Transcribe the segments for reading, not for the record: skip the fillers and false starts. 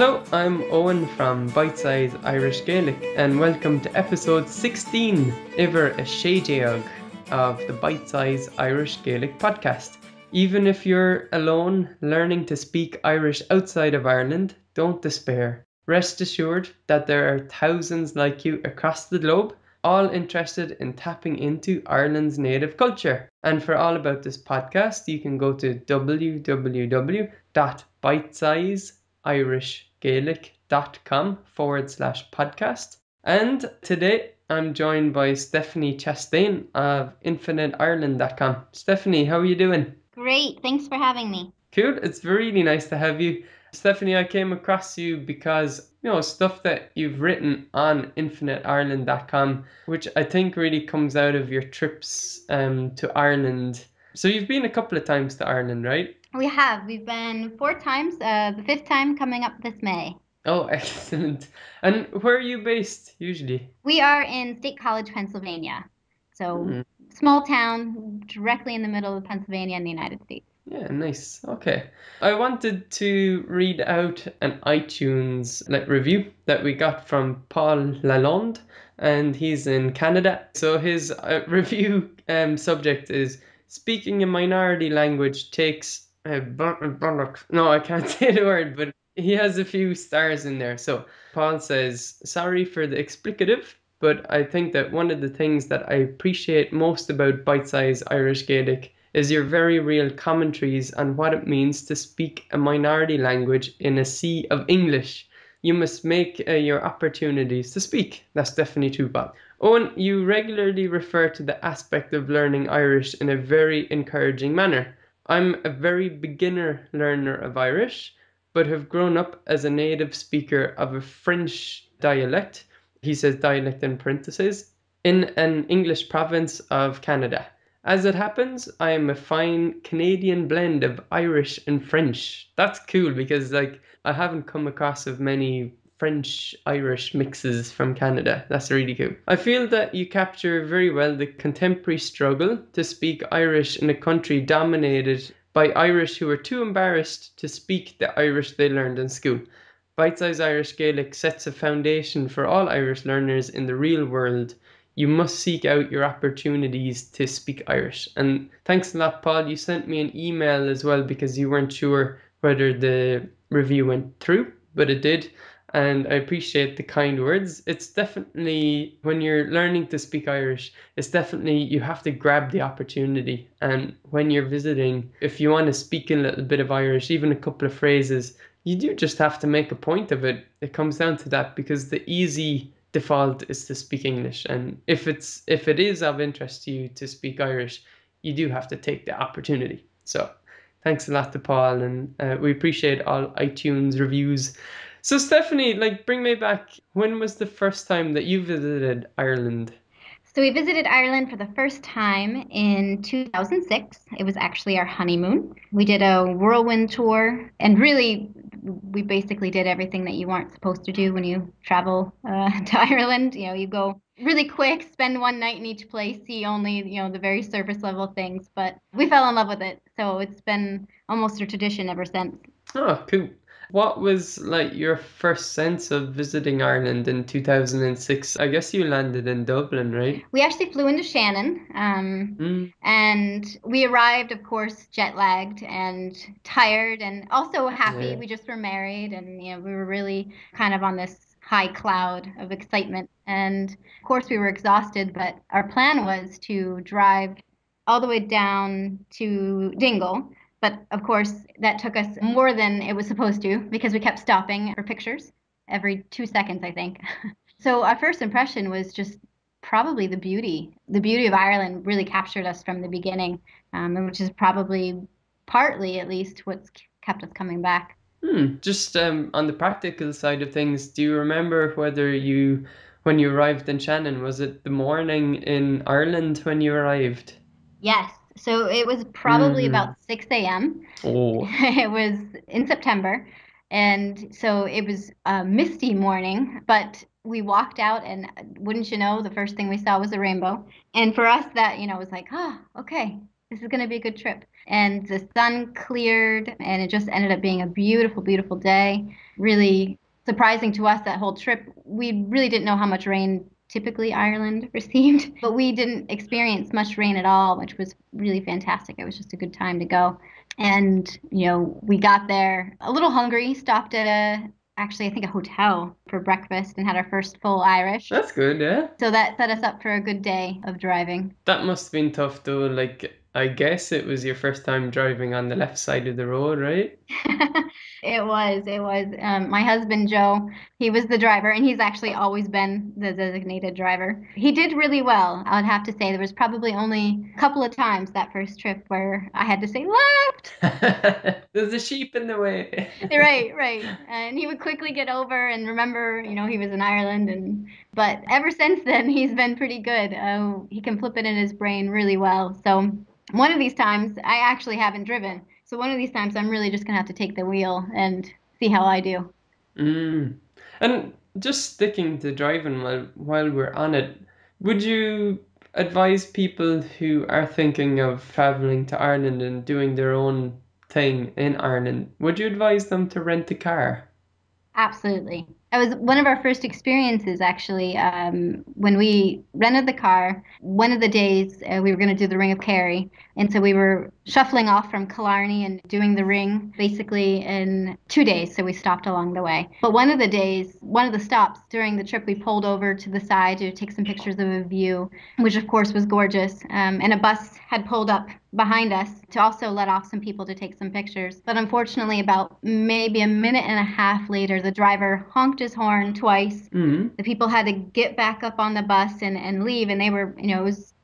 Hello, I'm Owen from Bite Size Irish Gaelic, and welcome to episode 16 ever a Shéideag of the Bite Size Irish Gaelic podcast. Even if you're alone learning to speak Irish outside of Ireland, don't despair. Rest assured that there are thousands like you across the globe, all interested in tapping into Ireland's native culture. And for all about this podcast, you can go to www.bitesizeirishgaelic.com/podcast. And today I'm joined by Stephanie Chastain of InfiniteIreland.com. Stephanie, how are you doing? Great. Thanks for having me. Cool. It's really nice to have you. Stephanie, I came across you because, stuff that you've written on InfiniteIreland.com, which I think really comes out of your trips to Ireland. So you've been a couple of times to Ireland, right? We have. We've been 4 times, the fifth time coming up this May. Oh, excellent. And where are you based usually? We are in State College, Pennsylvania. So Hmm. small town directly in the middle of Pennsylvania in the United States. Yeah, nice. Okay. I wanted to read out an iTunes review that we got from Paul Lalonde, and he's in Canada. So his review subject is speaking a minority language takes no, I can't say the word, but he has a few stars in there. So Paul says, sorry for the explicative, but I think that one of the things that I appreciate most about Bite Size Irish Gaelic is your very real commentaries on what it means to speak a minority language in a sea of English. You must make your opportunities to speak. That's definitely true, Bob. Owen, you regularly refer to the aspect of learning Irish in a very encouraging manner. I'm a very beginner learner of Irish, but have grown up as a native speaker of a French dialect, he says dialect in parentheses, in an English province of Canada. As it happens, I am a fine Canadian blend of Irish and French. That's cool because I haven't come across of many French Irish mixes from Canada. That's really cool. I feel that you capture very well the contemporary struggle to speak Irish in a country dominated by Irish who are too embarrassed to speak the Irish they learned in school. Bite Size Irish Gaelic sets a foundation for all Irish learners in the real world. You must seek out your opportunities to speak Irish. And thanks a lot, Paul. You sent me an email as well because you weren't sure whether the review went through, but it did. And I appreciate the kind words. It's definitely, when you're learning to speak Irish, it's definitely, you have to grab the opportunity. And when you're visiting, if you want to speak a little bit of Irish, even a couple of phrases, you do just have to make a point of it. It comes down to that because the easy default is to speak English, and if it is of interest to you to speak Irish, you do have to take the opportunity. So thanks a lot to Paul, and we appreciate all iTunes reviews. So Stephanie, bring me back. When was the first time that you visited Ireland? So we visited Ireland for the first time in 2006. It was actually our honeymoon. We did a whirlwind tour, and really, we basically did everything that you aren't supposed to do when you travel to Ireland. You go really quick, spend one night in each place, see only, the very surface level things. But we fell in love with it. So it's been almost a tradition ever since. Oh, cool. What was your first sense of visiting Ireland in 2006? I guess you landed in Dublin, right? We actually flew into Shannon, Mm, and we arrived, of course, jet lagged and tired, and also happy. yeah. We just were married, and we were really kind of on this high cloud of excitement. And of course, we were exhausted, but our plan was to drive all the way down to Dingle. But of course, that took us more than it was supposed to because we kept stopping for pictures every 2 seconds, I think. So our first impression was just probably the beauty. The beauty of Ireland really captured us from the beginning, and which is probably partly, at least, what's kept us coming back. Just on the practical side of things, do you remember when you arrived in Shannon, was it the morning in Ireland when you arrived? Yes. So it was probably Mm. about 6 a.m. Oh, It was in September. And so it was a misty morning, but we walked out, and wouldn't you know, the first thing we saw was a rainbow. And for us, that, was like, okay, this is going to be a good trip. And the sun cleared, and it just ended up being a beautiful, beautiful day. really surprising to us that whole trip. We really didn't know how much rain typically Ireland received, but we didn't experience much rain at all, which was really fantastic. It was just a good time to go. And, we got there a little hungry, stopped at actually, I think a hotel for breakfast and had our first full Irish. That's good, yeah. So that set us up for a good day of driving. That must have been tough though. Like, I guess it was your first time driving on the left side of the road, right? It was. My husband, Joe, he was the driver, and he's actually always been the designated driver. He did really well. I'd have to say there was probably only a couple of times that first trip where I had to say left. There's a sheep in the way. Right, right. And he would quickly get over and remember, he was in Ireland, but ever since then he's been pretty good. He can flip it in his brain really well. So one of these times I actually haven't driven. So one of these times I'm really just gonna have to take the wheel and see how I do. Mm. And just sticking to driving while we're on it, would you advise people who are thinking of traveling to Ireland and doing their own thing in Ireland, would you advise them to rent a car? Absolutely. That was one of our first experiences, actually, when we rented the car. One of the days we were going to do the Ring of Kerry. And so we were shuffling off from Killarney and doing the ring basically in 2 days. So we stopped along the way. But one of the days, one of the stops during the trip, we pulled over to the side to take some pictures of a view, which of course was gorgeous. And a bus had pulled up behind us to also let off some people to take some pictures. But unfortunately, about maybe a minute and a half later, the driver honked his horn twice. Mm. The people had to get back up on the bus and leave, and they were,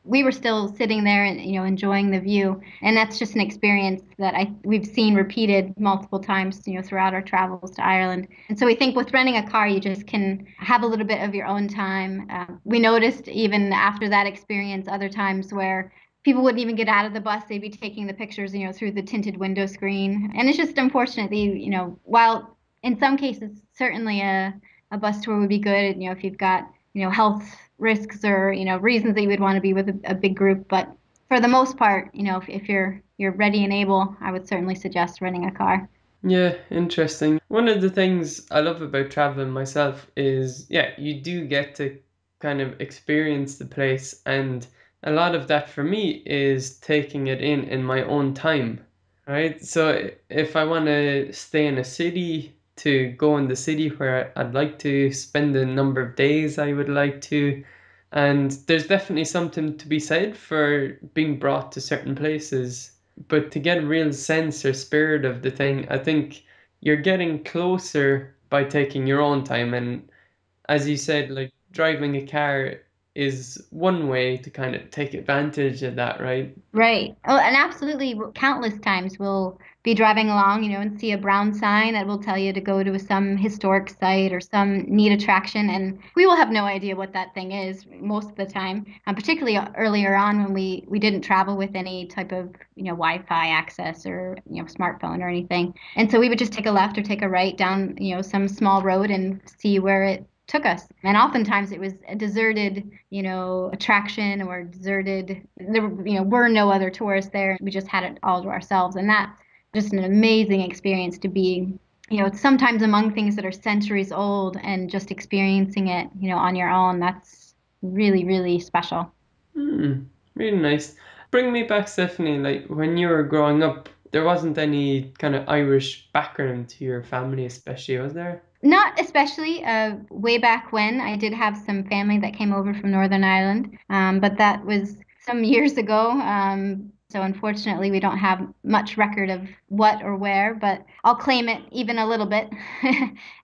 we were still sitting there and enjoying the view. And that's just an experience that we've seen repeated multiple times throughout our travels to Ireland. And so we think with renting a car you just can have a little bit of your own time. We noticed even after that experience other times where people wouldn't even get out of the bus. They'd be taking the pictures through the tinted window screen. And it's just unfortunate that while in some cases certainly a bus tour would be good, if you've got health risks or reasons that you would want to be with a big group. But for the most part, if you're ready and able, I would certainly suggest renting a car. Yeah, interesting. One of the things I love about traveling myself is, yeah, you do get to kind of experience the place, and a lot of that for me is taking it in my own time, right? So if I want to stay in a city, to go in the city where I'd like to spend the number of days I would like to, and there's definitely something to be said for being brought to certain places. But to get a real sense or spirit of the thing, I think you're getting closer by taking your own time. And as you said, like driving a car is one way to kind of take advantage of that, right? Right. Oh, and absolutely, countless times we'll be driving along, and see a brown sign that will tell you to go to some historic site or some neat attraction, and we will have no idea what that thing is most of the time. Particularly earlier on when we didn't travel with any type of Wi-Fi access or smartphone or anything, and so we would just take a left or take a right down some small road and see where it took us. And oftentimes it was a deserted, attraction or deserted. There, were no other tourists there. We just had it all to ourselves, and that's just an amazing experience to be, sometimes among things that are centuries old and just experiencing it, on your own. That's really, really special. Hmm, really nice. Bring me back, Stephanie. Like when you were growing up, there wasn't any kind of Irish background to your family, especially, was there? Not especially. Way back when, I did have some family that came over from Northern Ireland, but that was some years ago. So unfortunately, we don't have much record of what or where, but I'll claim it even a little bit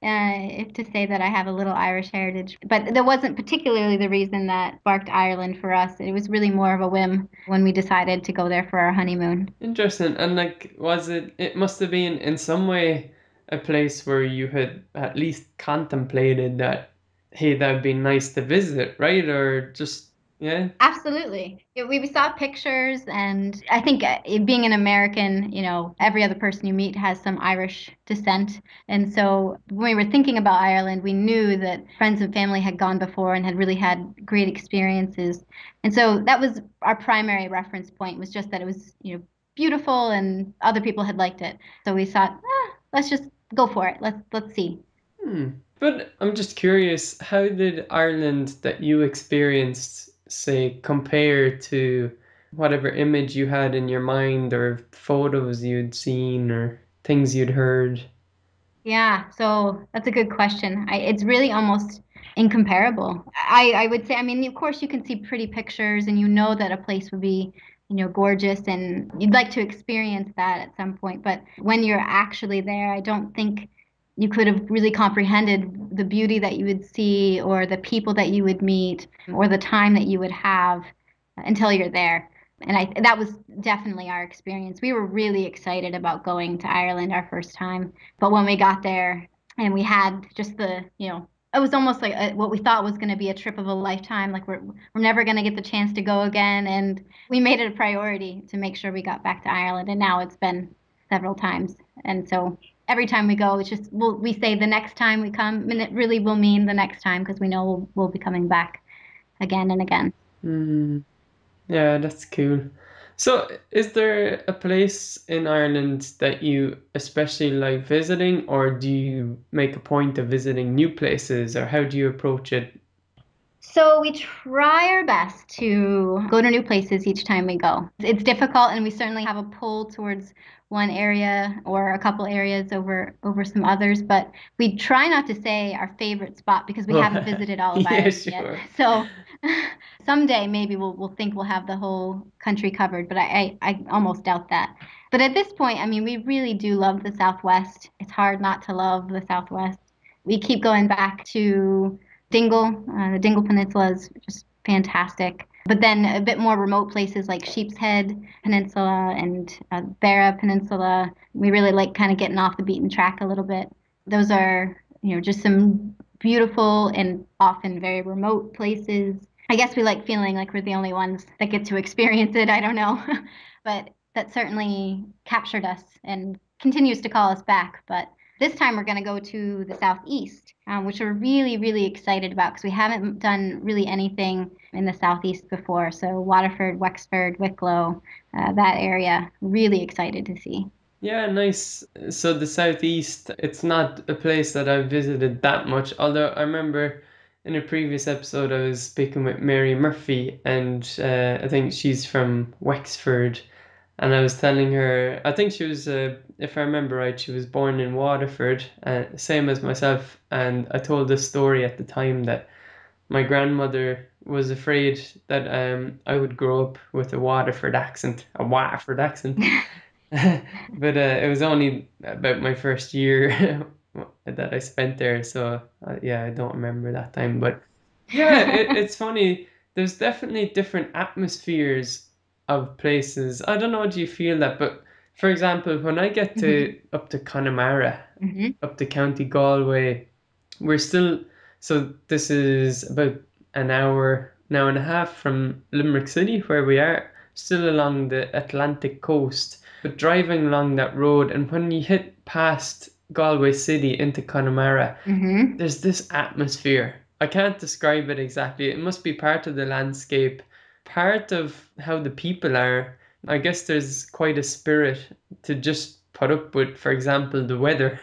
if to say that I have a little Irish heritage. But that wasn't particularly the reason that sparked Ireland for us. It was really more of a whim when we decided to go there for our honeymoon. Interesting. And like, was it, it must have been in some way a place where you had at least contemplated that, hey, that'd be nice to visit, right? Or just, yeah. Absolutely. Yeah, we saw pictures, and I think being an American, every other person you meet has some Irish descent. And so when we were thinking about Ireland, we knew that friends and family had gone before and had really had great experiences. And so that was our primary reference point, was just that it was, beautiful and other people had liked it. So we thought, let's just go for it. Let's see. Hmm. But I'm just curious, how did Ireland that you experienced, say, compare to whatever image you had in your mind or photos you'd seen or things you'd heard? Yeah, so that's a good question. It's really almost incomparable. I would say, I mean, of course you can see pretty pictures and you know that a place would be, gorgeous and you'd like to experience that at some point. But when you're actually there, I don't think you could have really comprehended the beauty that you would see or the people that you would meet or the time that you would have until you're there. And that was definitely our experience. We were really excited about going to Ireland our first time. But when we got there and we had just it was almost like what we thought was going to be a trip of a lifetime. Like we're never going to get the chance to go again, and we made it a priority to make sure we got back to Ireland. And now it's been several times, and so every time we go, it's just we say the next time we come, and it really will mean the next time because we know we'll be coming back again and again. Hmm. Yeah, that's cool. So, is there a place in Ireland that you especially like visiting, or do you make a point of visiting new places, or how do you approach it? So we try our best to go to new places each time we go. It's difficult, and we certainly have a pull towards one area or a couple areas over some others, but we try not to say our favorite spot because we haven't visited all of Yeah, Ireland yet. sure. So someday maybe we'll think we'll have the whole country covered, but I almost doubt that. But at this point, I mean, we really do love the Southwest. It's hard not to love the Southwest. We keep going back to Dingle. The Dingle Peninsula is just fantastic. But then a bit more remote places like Sheep's Head Peninsula and Barra Peninsula, we really like kind of getting off the beaten track a little bit. Those are, just some beautiful and often very remote places. I guess we like feeling like we're the only ones that get to experience it. I don't know. But that certainly captured us and continues to call us back. But this time we're going to go to the southeast, which we're really, really excited about because we haven't done really anything in the southeast before. So Waterford, Wexford, Wicklow, that area, really excited to see. Yeah, nice. So the southeast, it's not a place that I've visited that much, although I remember in a previous episode I was speaking with Mary Murphy, and I think she's from Wexford, and I was telling her, I think she was, if I remember right, she was born in Waterford, same as myself, and I told this story at the time that my grandmother was afraid that I would grow up with a Waterford accent. But it was only about my first year that I spent there, so yeah, I don't remember that time. But yeah, it's funny. There's definitely different atmospheres of places. I don't know, do you feel that? But for example, when I get Hmm. to up to Connemara, Hmm. up to County Galway, we're still, so this is about an hour and a half from Limerick City where we are, still along the Atlantic coast. But driving along that road, and when you hit past Galway City into Connemara, Hmm. there's this atmosphere. I can't describe it exactly. It must be part of the landscape, part of how the people are. I guess there's quite a spirit to just put up with, for example, the weather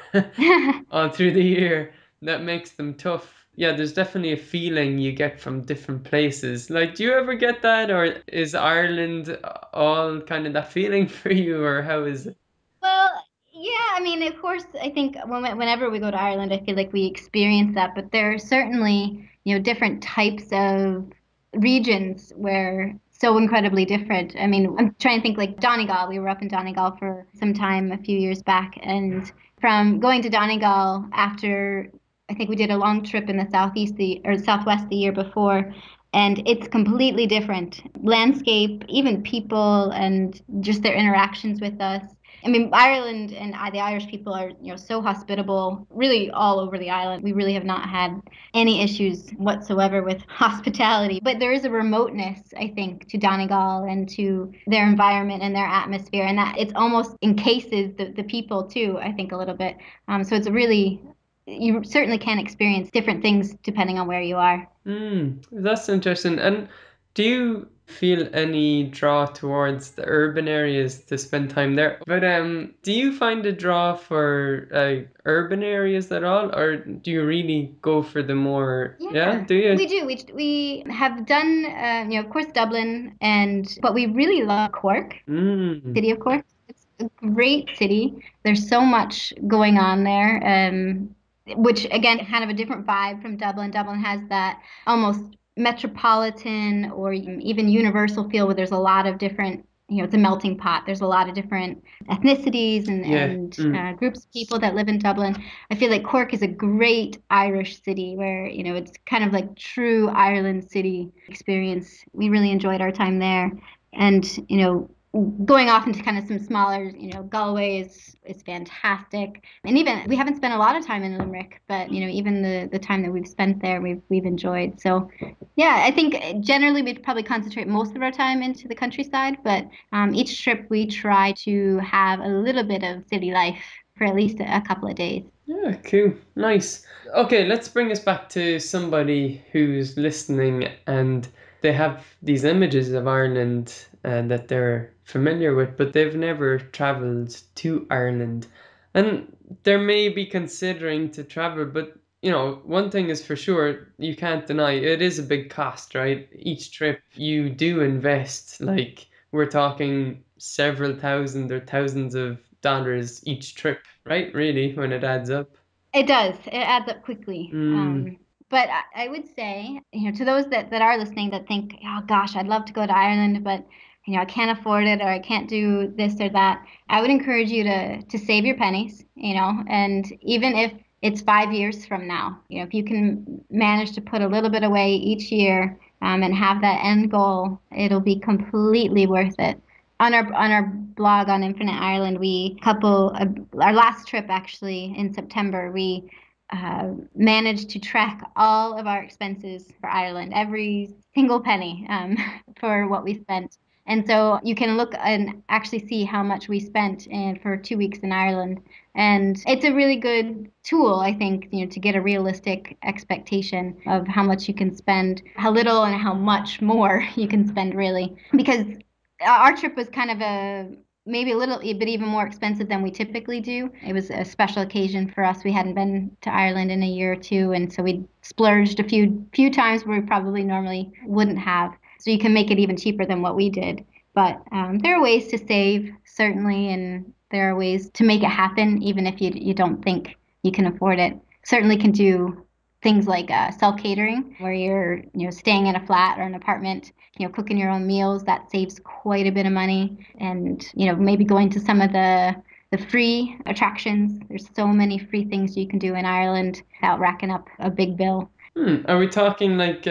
all through the year that makes them tough. Yeah, there's definitely a feeling you get from different places. Like, do you ever get that, or is Ireland all kind of that feeling for you, or how is it? Well, yeah, I mean, of course, I think whenever we go to Ireland, I feel like we experience that, but there are certainly, different types of regions where so incredibly different. I mean, I'm trying to think like Donegal. We were up in Donegal for some time a few years back, and from going to Donegal after, I think we did a long trip in the or southwest the year before, and it's completely different landscape, even people, and just their interactions with us. I mean, Ireland and the Irish people are, so hospitable, really all over the island. We really have not had any issues whatsoever with hospitality. But there is a remoteness, I think, to Donegal and to their environment and their atmosphere, and that it's almost encases the people too, I think, a little bit. So it's really, you certainly can experience different things depending on where you are. Hmm, that's interesting. And do you feel any draw towards the urban areas to spend time there. But do you find a draw for urban areas at all, or do you really go for the more? Yeah, Yeah, do you? we do. We have done, of course, Dublin, but we really love Cork, Mm, city of Cork. It's a great city. There's so much going on there, which again, kind of a different vibe from Dublin. Dublin has that almost metropolitan or even universal feel where there's a lot of different, it's a melting pot. There's a lot of different ethnicities and, yeah. and Mm, uh, groups of people that live in Dublin. I feel like Cork is a great Irish city where, it's kind of like true Ireland city experience. We really enjoyed our time there. And, going off into kind of some smaller, Galway is fantastic. And even we haven't spent a lot of time in Limerick, but even the time that we've spent there, we've enjoyed. So yeah, I think generally we'd probably concentrate most of our time into the countryside, but each trip we try to have a little bit of city life for at least a couple of days. yeah, cool. Nice. Okay, let's bring us back to somebody who's listening and they have these images of Ireland that they're familiar with, but they've never traveled to Ireland. And they may be considering to travel, but one thing is for sure, you can't deny it is a big cost, right? Each trip you do invest, like we're talking several thousand or thousands of dollars each trip, right? Really, when it adds up. It does. It adds up quickly. Mm, But I would say, to those that are listening that think, oh gosh, I'd love to go to Ireland, but I can't afford it or I can't do this or that. I would encourage you to save your pennies, and even if it's 5 years from now, if you can manage to put a little bit away each year, and have that end goal, it'll be completely worth it. On our blog on Infinite Ireland, we couple our last trip actually in September. We managed to track all of our expenses for Ireland, every single penny, for what we spent. And so you can look and actually see how much we spent for 2 weeks in Ireland. And it's a really good tool, I think, to get a realistic expectation of how much you can spend, how little and how much more you can spend, really. Because our trip was kind of maybe a little bit even more expensive than we typically do. It was a special occasion for us. We hadn't been to Ireland in a year or two, and so we splurged a few times where we probably normally wouldn't have. So you can make it even cheaper than what we did. But there are ways to save, certainly, and there are ways to make it happen, even if you don't think you can afford it. Certainly can do things like self-catering, where you're staying in a flat or an apartment, cooking your own meals. That saves quite a bit of money, and maybe going to some of the free attractions. There's so many free things you can do in Ireland without racking up a big bill. Are we talking like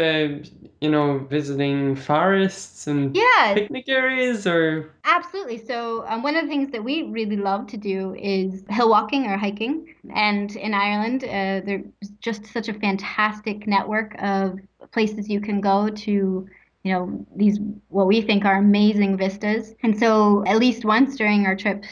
visiting forests and Yeah, picnic areas or? absolutely. So, one of the things that we really love to do is hill walking or hiking. And in Ireland, there's just such a fantastic network of places you can go to, these what we think are amazing vistas. And so, at least once during our trip,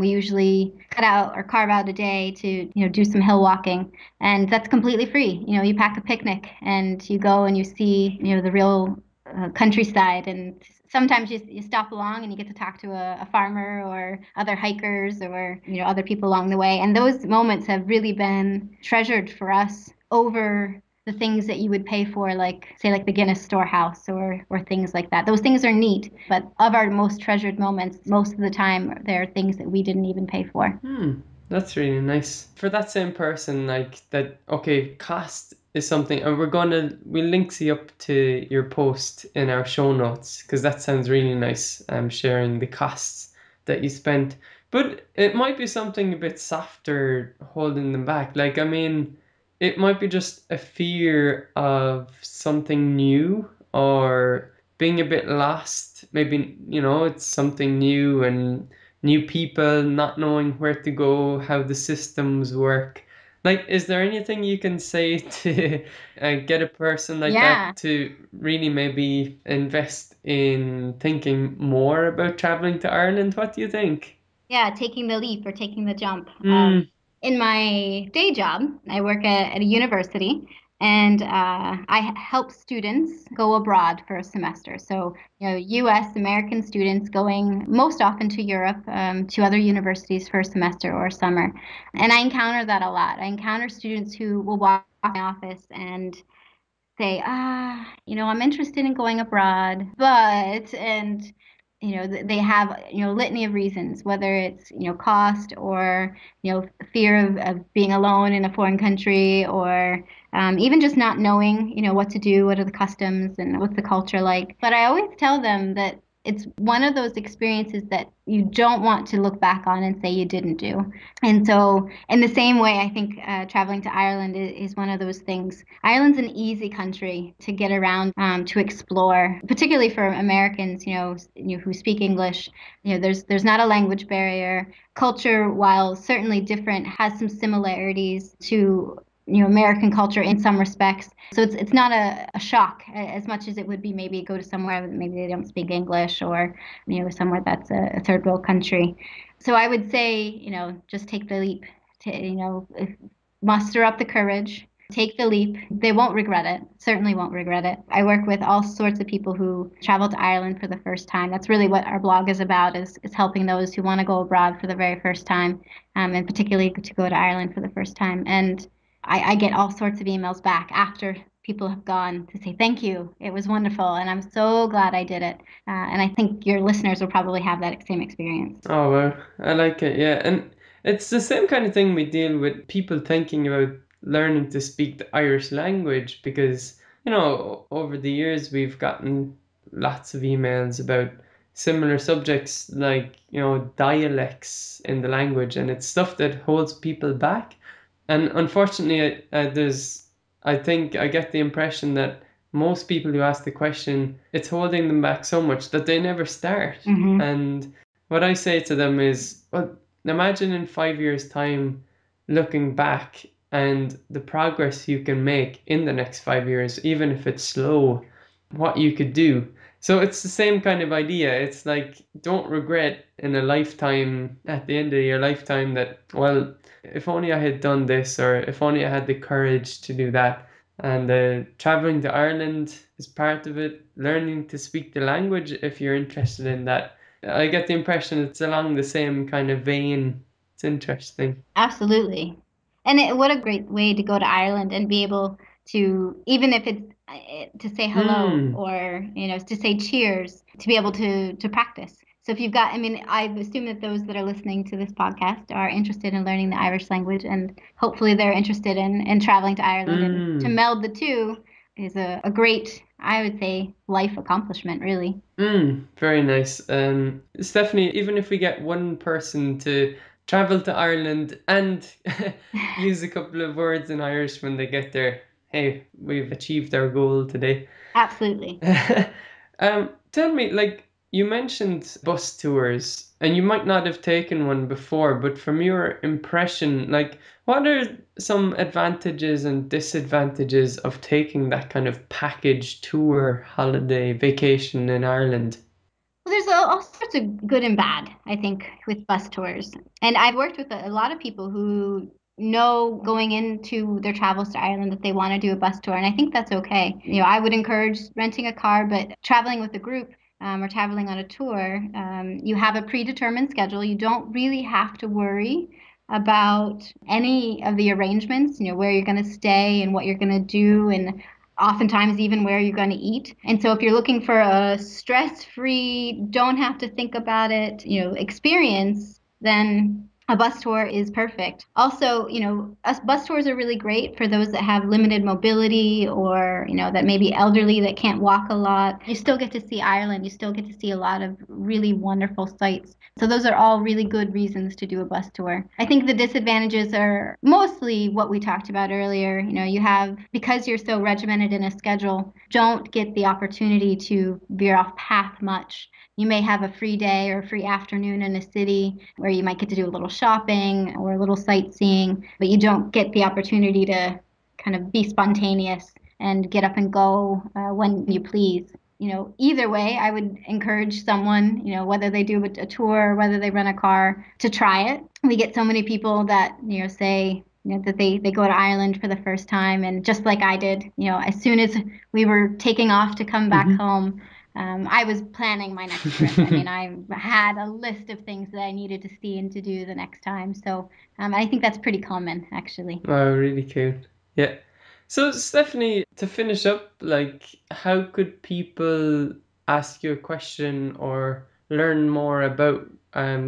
we usually cut out or carve out a day to, do some hill walking. And that's completely free. You pack a picnic and you go and you see, the real countryside, and sometimes you stop along and you get to talk to a farmer or other hikers or other people along the way, and those moments have really been treasured for us over the things that you would pay for, like say like the Guinness Storehouse or things like that. Those things are neat, but of our most treasured moments, most of the time they're things that we didn't even pay for. Hmm, that's really nice. For that same person, like that, okay, cost is something, and we'll link you up to your post in our show notes because that sounds really nice. Sharing the costs that you spent, but it might be something a bit softer holding them back. Like, I mean, it might be just a fear of something new or being a bit lost. Maybe, it's something new and new people, not knowing where to go, how the systems work. Like, is there anything you can say to get a person like Yeah, that to really maybe invest in thinking more about traveling to Ireland? What do you think? yeah, taking the leap or taking the jump. Mm, In my day job, I work at a university, and I help students go abroad for a semester. So, U.S. American students going most often to Europe, to other universities for a semester or summer. And I encounter that a lot. I encounter students who will walk in my office and say, I'm interested in going abroad, and they have, litany of reasons, whether it's, cost or, fear of being alone in a foreign country, or even just not knowing, what to do, what are the customs and what's the culture like. But I always tell them that it's one of those experiences that you don't want to look back on and say you didn't do. And so, in the same way, I think traveling to Ireland is one of those things. Ireland's an easy country to get around, to explore, particularly for Americans, who speak English. There's not a language barrier. Culture, while certainly different, has some similarities to American culture in some respects. So it's not a shock as much as it would be maybe go to somewhere that maybe they don't speak English, or somewhere that's a third world country. So I would say, just take the leap. Muster up the courage, take the leap. They won't regret it. Certainly won't regret it. I work with all sorts of people who travel to Ireland for the first time. That's really what our blog is about, is helping those who want to go abroad for the very first time, and particularly to go to Ireland for the first time. And I get all sorts of emails back after people have gone to say, thank you. It was wonderful. And I'm so glad I did it. And I think your listeners will probably have that same experience. Oh well, I like it. Yeah, and it's the same kind of thing we deal with people thinking about learning to speak the Irish language because over the years we've gotten lots of emails about similar subjects like dialects in the language, and it's stuff that holds people back. And unfortunately, I think I get the impression that most people who ask the question, it's holding them back so much that they never start. Hmm. And what I say to them is, well, imagine in 5 years' time looking back and the progress you can make in the next 5 years, even if it's slow, what you could do. So it's the same kind of idea. It's like, don't regret in a lifetime, at the end of your lifetime, that, well, if only I had done this, or if only I had the courage to do that. And traveling to Ireland is part of it. Learning to speak the language, if you're interested in that. I get the impression it's along the same kind of vein. It's interesting. Absolutely. And what a great way to go to Ireland and be able to, even if it's to say hello, Hmm. or, to say cheers, to be able to practice. So if you've got, I mean, I assume that those that are listening to this podcast are interested in learning the Irish language, and hopefully they're interested in traveling to Ireland. And to Hmm. meld the two is a great, I would say, life accomplishment, really. Very nice. Stephanie, even if we get one person to travel to Ireland and use a couple of words in Irish when they get there, hey, we've achieved our goal today. Absolutely. Tell me, like, you mentioned bus tours, and you might not have taken one before, but from your impression, like, what are some advantages and disadvantages of taking that kind of package tour, holiday, vacation in Ireland? Well, there's all sorts of good and bad, I think, with bus tours. And I've worked with a lot of people who know going into their travels to Ireland that they want to do a bus tour. And I think that's okay. I would encourage renting a car, but traveling with a group, or traveling on a tour, you have a predetermined schedule. You don't really have to worry about any of the arrangements, where you're going to stay and what you're going to do, and oftentimes even where you're going to eat. And so if you're looking for a stress-free, don't have to think about it, experience, then a bus tour is perfect. Also, us bus tours are really great for those that have limited mobility, or, that may be elderly that can't walk a lot. You still get to see Ireland. You still get to see a lot of really wonderful sights. So those are all really good reasons to do a bus tour. I think the disadvantages are mostly what we talked about earlier. You have, because you're so regimented in a schedule, don't get the opportunity to veer off path much. You may have a free day or a free afternoon in a city where you might get to do a little shopping or a little sightseeing, but you don't get the opportunity to kind of be spontaneous and get up and go when you please. Either way, I would encourage someone, whether they do a tour or whether they rent a car, to try it. We get so many people that, say, that they go to Ireland for the first time. And just like I did, as soon as we were taking off to come back Hmm. home, I was planning my next trip. I mean, I had a list of things that I needed to see and to do the next time. So I think that's pretty common, actually. Oh, really cool. Yeah. So, Stephanie, to finish up, like, how could people ask you a question or learn more about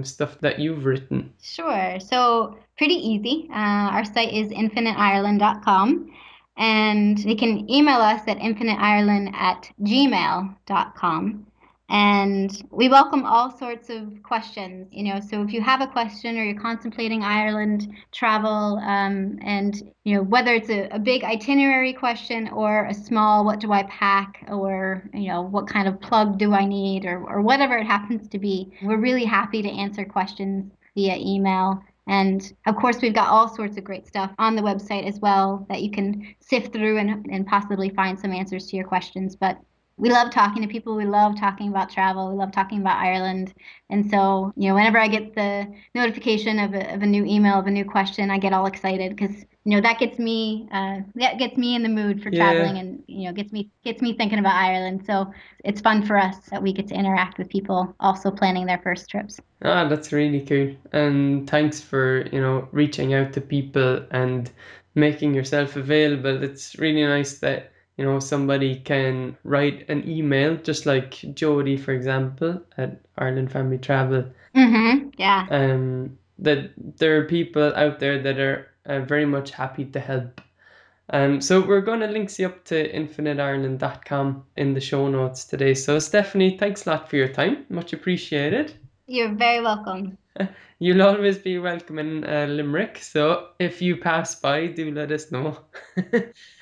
stuff that you've written? Sure. So pretty easy. Our site is InfiniteIreland.com, and they can email us at infiniteireland@gmail.com. And we welcome all sorts of questions. So if you have a question or you're contemplating Ireland travel, and whether it's a big itinerary question or a small, what do I pack, or what kind of plug do I need, or whatever it happens to be, we're really happy to answer questions via email. And of course, we've got all sorts of great stuff on the website as well that you can sift through and possibly find some answers to your questions. But we love talking to people. We love talking about travel. We love talking about Ireland. And so, whenever I get the notification of a new email, of a new question, I get all excited because, that gets me in the mood for traveling, Yeah. and, gets me thinking about Ireland. So it's fun for us that we get to interact with people also planning their first trips. Ah, that's really cool. And thanks for, reaching out to people and making yourself available. It's really nice that, somebody can write an email, just like Jody, for example, at Ireland Family Travel. Yeah. That there are people out there that are very much happy to help. So we're going to link you up to infiniteireland.com in the show notes today. So Stephanie, thanks a lot for your time. Much appreciated. You're very welcome. You'll always be welcome in Limerick. So if you pass by, do let us know.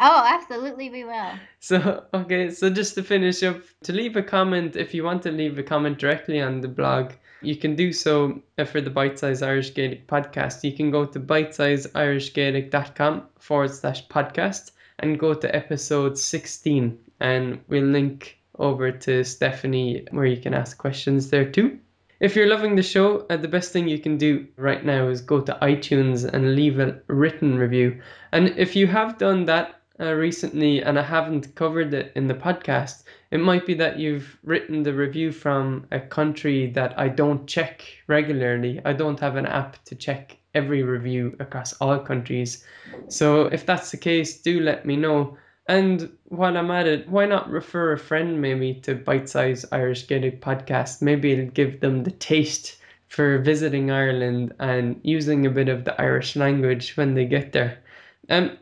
Oh, absolutely, we will. So, okay, so just to finish up, to leave a comment, if you want to leave a comment directly on the blog, you can do so for the Bite Size Irish Gaelic podcast. You can go to bitesizeirishgaelic.com/podcast and go to episode 16, and we'll link over to Stephanie where you can ask questions there too. If you're loving the show, the best thing you can do right now is go to iTunes and leave a written review. And if you have done that recently and I haven't covered it in the podcast, it might be that you've written the review from a country that I don't check regularly. I don't have an app to check every review across all countries. So if that's the case, do let me know. And while I'm at it, why not refer a friend maybe to Bite Size Irish Gaelic podcast? Maybe it'll give them the taste for visiting Ireland and using a bit of the Irish language when they get there.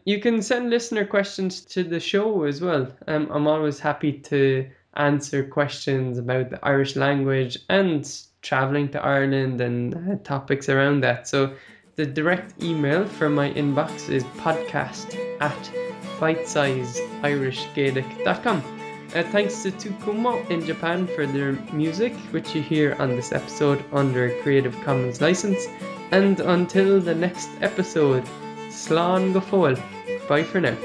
You can send listener questions to the show as well. I'm always happy to answer questions about the Irish language and traveling to Ireland and topics around that. So the direct email from my inbox is podcast@bitesizeirishgaelic.com. Thanks to Tukumo in Japan for their music, which you hear on this episode under Creative Commons license. And until the next episode, Slán go fóill. Bye for now.